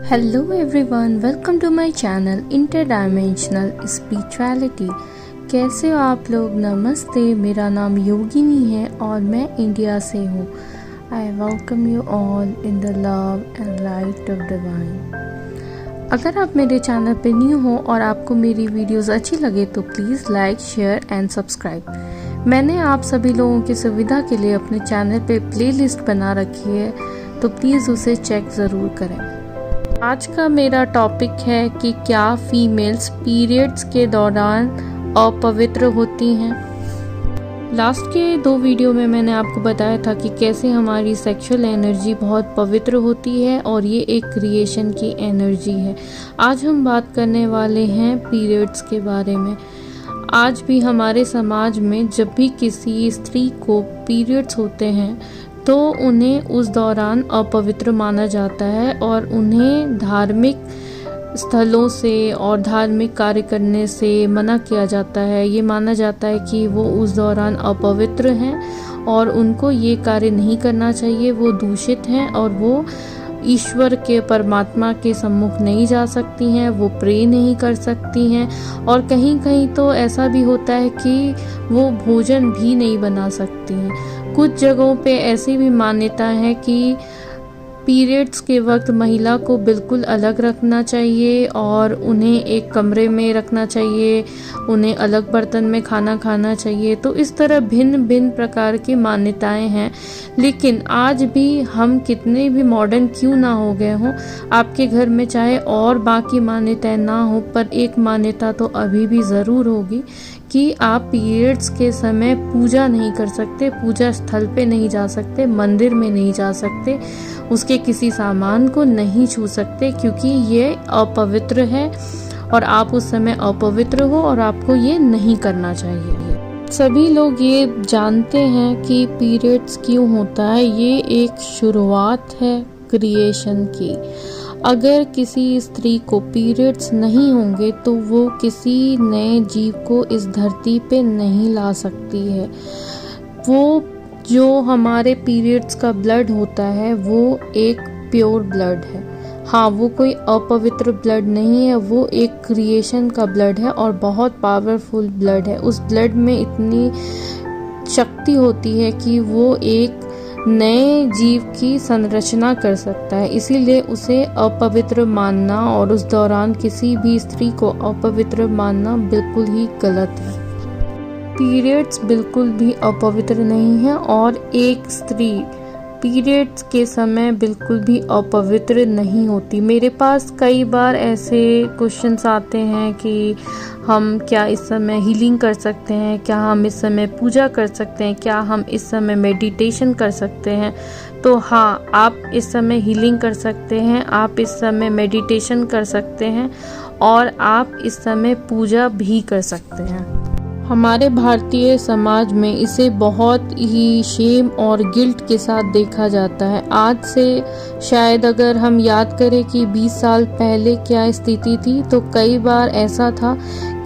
Hello everyone, welcome to my channel interdimensional spirituality. कैसे हो आप लोग? नमस्ते, मेरा नाम योगिनी है और मैं इंडिया से हूँ। I welcome you all in the love and light of divine. अगर आप मेरे चैनल पे न्यू हो और आपको मेरी वीडियोस अच्छी लगे तो please like, share and subscribe. मैंने आप सभी लोगों की सुविधा के लिए अपने चैनल पे प्लेलिस्ट बना रखी है, तो प्लीज़ उसे चेक ज़रूर करें। आज का मेरा टॉपिक है कि क्या फीमेल्स पीरियड्स के दौरान अपवित्र होती हैं। लास्ट के 2 वीडियो में मैंने आपको बताया था कि कैसे हमारी सेक्सुअल एनर्जी बहुत पवित्र होती है और ये एक क्रिएशन की एनर्जी है। आज हम बात करने वाले हैं पीरियड्स के बारे में। आज भी हमारे समाज में जब भी किसी स्त्री को पीरियड्स होते हैं तो उन्हें उस दौरान अपवित्र माना जाता है और उन्हें धार्मिक स्थलों से और धार्मिक कार्य करने से मना किया जाता है। ये माना जाता है कि वो उस दौरान अपवित्र हैं और उनको ये कार्य नहीं करना चाहिए, वो दूषित हैं और वो ईश्वर के परमात्मा के सम्मुख नहीं जा सकती हैं, वो प्रे नहीं कर सकती हैं और कहीं कहीं तो ऐसा भी होता है कि वो भोजन भी नहीं बना सकती हैं। कुछ जगहों पे ऐसी भी मान्यता है कि पीरियड्स के वक्त महिला को बिल्कुल अलग रखना चाहिए और उन्हें एक कमरे में रखना चाहिए, उन्हें अलग बर्तन में खाना खाना चाहिए। तो इस तरह भिन्न भिन्न प्रकार की मान्यताएं हैं। लेकिन आज भी हम कितने भी मॉडर्न क्यों ना हो गए हों, आपके घर में चाहे और बाकी मान्यताएं ना हो, पर एक मान्यता तो अभी भी ज़रूर होगी कि आप पीरियड्स के समय पूजा नहीं कर सकते, पूजा स्थल पे नहीं जा सकते, मंदिर में नहीं जा सकते, उसके किसी सामान को नहीं छू सकते, क्योंकि ये अपवित्र है और आप उस समय अपवित्र हो और आपको ये नहीं करना चाहिए। सभी लोग ये जानते हैं कि पीरियड्स क्यों होता है। ये एक शुरुआत है क्रिएशन की। अगर किसी स्त्री को पीरियड्स नहीं होंगे तो वो किसी नए जीव को इस धरती पे नहीं ला सकती है। वो जो हमारे पीरियड्स का ब्लड होता है वो एक प्योर ब्लड है। हाँ, वो कोई अपवित्र ब्लड नहीं है, वो एक क्रिएशन का ब्लड है और बहुत पावरफुल ब्लड है। उस ब्लड में इतनी शक्ति होती है कि वो एक नए जीव की संरचना कर सकता है। इसीलिए उसे अपवित्र मानना और उस दौरान किसी भी स्त्री को अपवित्र मानना बिल्कुल ही गलत है। पीरियड्स बिल्कुल भी अपवित्र नहीं है और एक स्त्री पीरियड्स के समय बिल्कुल भी अपवित्र नहीं होती। मेरे पास कई बार ऐसे क्वेश्चंस आते हैं कि हम क्या इस समय हीलिंग कर सकते हैं, क्या हम इस समय पूजा कर सकते हैं, क्या हम इस समय मेडिटेशन कर सकते हैं। तो हाँ, आप इस समय हीलिंग कर सकते हैं, आप इस समय मेडिटेशन कर सकते हैं और आप इस समय पूजा भी कर सकते हैं। हमारे भारतीय समाज में इसे बहुत ही शेम और गिल्ट के साथ देखा जाता है। आज से शायद अगर हम याद करें कि 20 साल पहले क्या स्थिति थी, तो कई बार ऐसा था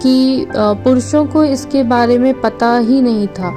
कि पुरुषों को इसके बारे में पता ही नहीं था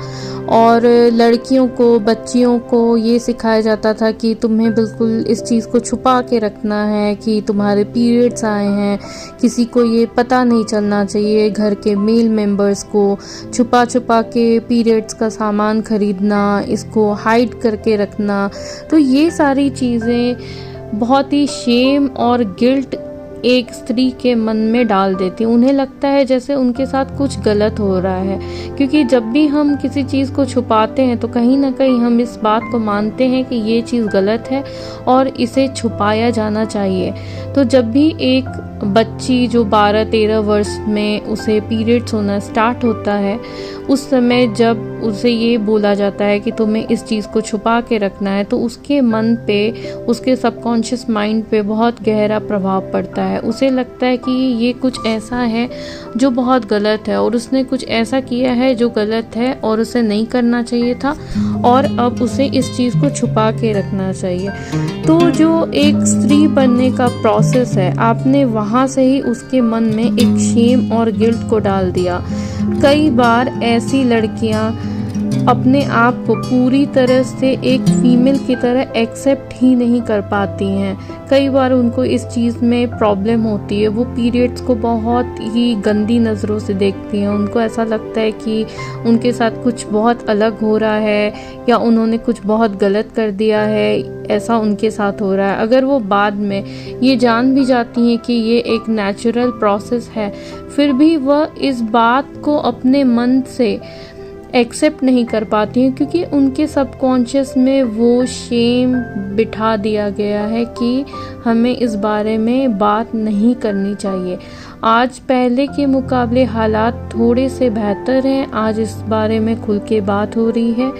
और लड़कियों को, बच्चियों को ये सिखाया जाता था कि तुम्हें बिल्कुल इस चीज़ को छुपा के रखना है कि तुम्हारे पीरियड्स आए हैं, किसी को ये पता नहीं चलना चाहिए। घर के मेल मेंबर्स को छुपा छुपा के पीरियड्स का सामान खरीदना, इसको हाइड करके रखना। तो ये सारी चीज़ें बहुत ही शेम और गिल्ट एक स्त्री के मन में डाल देती। उन्हें लगता है जैसे उनके साथ कुछ गलत हो रहा है, क्योंकि जब भी हम किसी चीज़ को छुपाते हैं तो कहीं ना कहीं हम इस बात को मानते हैं कि ये चीज़ गलत है और इसे छुपाया जाना चाहिए। तो जब भी एक बच्ची जो 12-13 वर्ष में उसे पीरियड्स होना स्टार्ट होता है, उस समय जब उसे ये बोला जाता है कि तुम्हें इस चीज़ को छुपा के रखना है, तो उसके मन पे, उसके सबकॉन्शियस माइंड पे बहुत गहरा प्रभाव पड़ता है। उसे लगता है कि ये कुछ ऐसा है जो बहुत गलत है और उसने कुछ ऐसा किया है जो गलत है और उसे नहीं करना चाहिए था और अब उसे इस चीज़ को छुपा के रखना चाहिए। तो जो एक स्त्री बनने का प्रोसेस है, आपने वहाँ से ही उसके मन में एक शेम और गिल्ट को डाल दिया। कई बार ऐसी लड़कियाँ अपने आप को पूरी तरह से एक फीमेल की तरह एक्सेप्ट ही नहीं कर पाती हैं। कई बार उनको इस चीज़ में प्रॉब्लम होती है, वो पीरियड्स को बहुत ही गंदी नज़रों से देखती हैं। उनको ऐसा लगता है कि उनके साथ कुछ बहुत अलग हो रहा है या उन्होंने कुछ बहुत गलत कर दिया है, ऐसा उनके साथ हो रहा है। अगर वो बाद में ये जान भी जाती हैं कि ये एक नेचुरल प्रोसेस है, फिर भी वह इस बात को अपने मन से एक्सेप्ट नहीं कर पाती हैं, क्योंकि उनके सबकॉन्शियस में वो शेम बिठा दिया गया है कि हमें इस बारे में बात नहीं करनी चाहिए। आज पहले के मुकाबले हालात थोड़े से बेहतर हैं, आज इस बारे में खुल के बात हो रही है।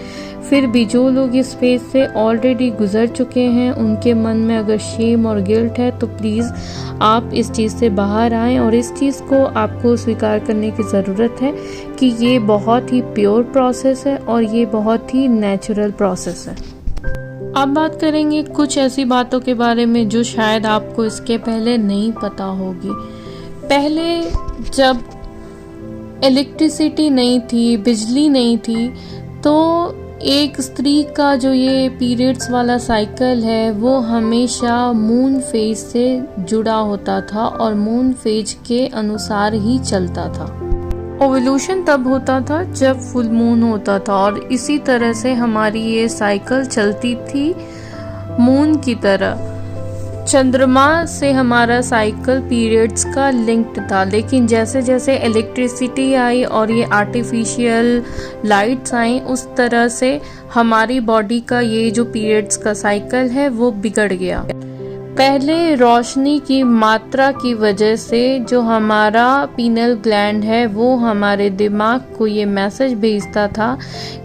फिर भी जो लोग इस फेज से ऑलरेडी गुजर चुके हैं, उनके मन में अगर शेम और गिल्ट है तो प्लीज़ आप इस चीज़ से बाहर आएं और इस चीज़ को आपको स्वीकार करने की ज़रूरत है कि ये बहुत ही प्योर प्रोसेस है और ये बहुत ही नेचुरल प्रोसेस है। अब बात करेंगे कुछ ऐसी बातों के बारे में जो शायद आपको इसके पहले नहीं पता होगी। पहले जब इलेक्ट्रिसिटी नहीं थी, बिजली नहीं थी, तो एक स्त्री का जो ये पीरियड्स वाला साइकिल है वो हमेशा मून फेज से जुड़ा होता था और मून फेज के अनुसार ही चलता था। ओव्यूलेशन तब होता था जब फुल मून होता था और इसी तरह से हमारी ये साइकिल चलती थी मून की तरह। चंद्रमा से हमारा साइकिल पीरियड्स का लिंक्ड था, लेकिन जैसे जैसे इलेक्ट्रिसिटी आई और ये आर्टिफिशियल लाइट्स आई, उस तरह से हमारी बॉडी का ये जो पीरियड्स का साइकिल है वो बिगड़ गया। पहले रोशनी की मात्रा की वजह से जो हमारा पीनल ग्लैंड है वो हमारे दिमाग को ये मैसेज भेजता था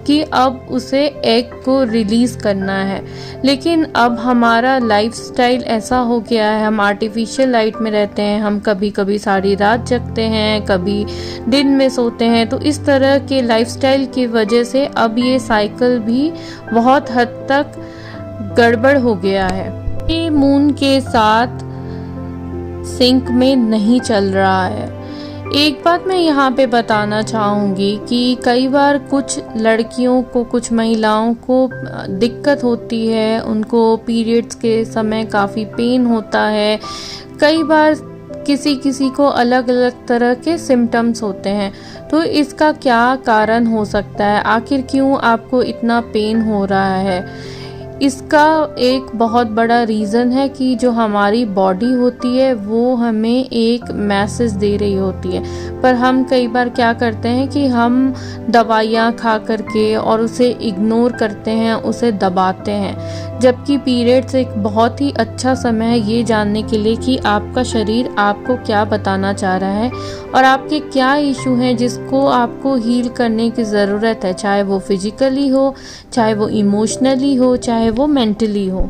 कि अब उसे एग को रिलीज करना है, लेकिन अब हमारा लाइफस्टाइल ऐसा हो गया है, हम आर्टिफिशियल लाइट में रहते हैं, हम कभी कभी सारी रात जगते हैं, कभी दिन में सोते हैं। तो इस तरह के लाइफस्टाइल की वजह से अब ये साइकिल भी बहुत हद तक गड़बड़ हो गया है, ये मून के साथ सिंक में नहीं चल रहा है। एक बात मैं यहाँ पे बताना चाहूँगी कि कई बार कुछ लड़कियों को, कुछ महिलाओं को दिक्कत होती है, उनको पीरियड्स के समय काफ़ी पेन होता है। कई बार किसी किसी को अलग अलग तरह के सिम्टम्स होते हैं, तो इसका क्या कारण हो सकता है? आखिर क्यों आपको इतना पेन हो रहा है? इसका एक बहुत बड़ा रीज़न है कि जो हमारी बॉडी होती है वो हमें एक मैसेज दे रही होती है, पर हम कई बार क्या करते हैं कि हम दवाइयाँ खा करके और उसे इग्नोर करते हैं, उसे दबाते हैं। जबकि पीरियड्स एक बहुत ही अच्छा समय है ये जानने के लिए कि आपका शरीर आपको क्या बताना चाह रहा है और आपके क्या इशू हैं जिसको आपको हील करने की ज़रूरत है, चाहे वो फिजिकली हो, चाहे वो इमोशनली हो, चाहे वो मेंटली हो।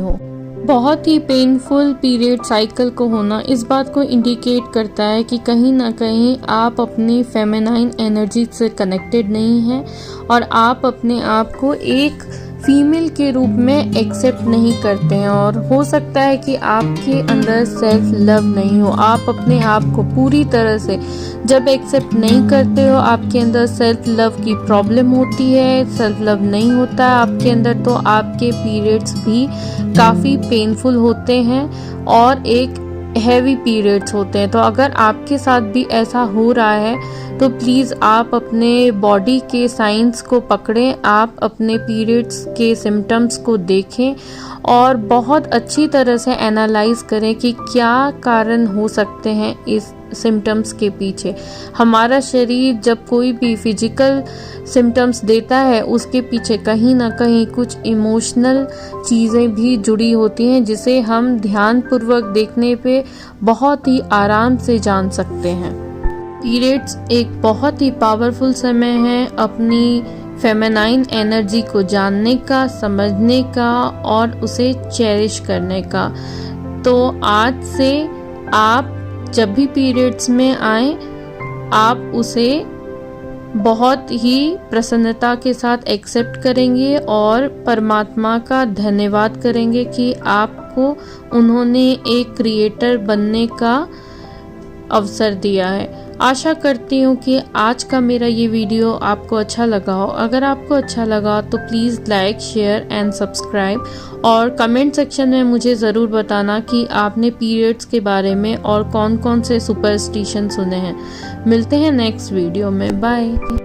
बहुत ही पेनफुल पीरियड साइकिल को होना इस बात को इंडिकेट करता है कि कहीं ना कहीं आप अपनी फेमिनाइन एनर्जी से कनेक्टेड नहीं हैं और आप अपने आप को एक फीमेल के रूप में एक्सेप्ट नहीं करते हैं, और हो सकता है कि आपके अंदर सेल्फ लव नहीं हो। आप अपने आप को पूरी तरह से जब एक्सेप्ट नहीं करते हो, आपके अंदर सेल्फ लव की प्रॉब्लम होती है, सेल्फ लव नहीं होता है आपके अंदर, तो आपके पीरियड्स भी काफ़ी पेनफुल होते हैं और एक हैवी पीरियड्स होते हैं। तो अगर आपके साथ भी ऐसा हो रहा है तो प्लीज़ आप अपने बॉडी के साइंस को पकड़ें, आप अपने पीरियड्स के सिम्टम्स को देखें और बहुत अच्छी तरह से एनालाइज करें कि क्या कारण हो सकते हैं इस सिम्टम्स के पीछे। हमारा शरीर जब कोई भी फिजिकल सिम्टम्स देता है उसके पीछे कहीं ना कहीं कुछ इमोशनल चीज़ें भी जुड़ी होती हैं, जिसे हम ध्यानपूर्वक देखने पे बहुत ही आराम से जान सकते हैं। पीरियड्स एक बहुत ही पावरफुल समय है अपनी फेमिनाइन एनर्जी को जानने का, समझने का और उसे चेरिश करने का। तो आज से आप जब भी पीरियड्स में आए, आप उसे बहुत ही प्रसन्नता के साथ एक्सेप्ट करेंगे और परमात्मा का धन्यवाद करेंगे कि आपको उन्होंने एक क्रिएटर बनने का अवसर दिया है। आशा करती हूँ कि आज का मेरा ये वीडियो आपको अच्छा लगा हो। अगर आपको अच्छा लगा तो please like, share and subscribe और कमेंट सेक्शन में मुझे ज़रूर बताना कि आपने पीरियड्स के बारे में और कौन कौन से सुपरस्टिशन सुने हैं। मिलते हैं नेक्स्ट वीडियो में। बाय।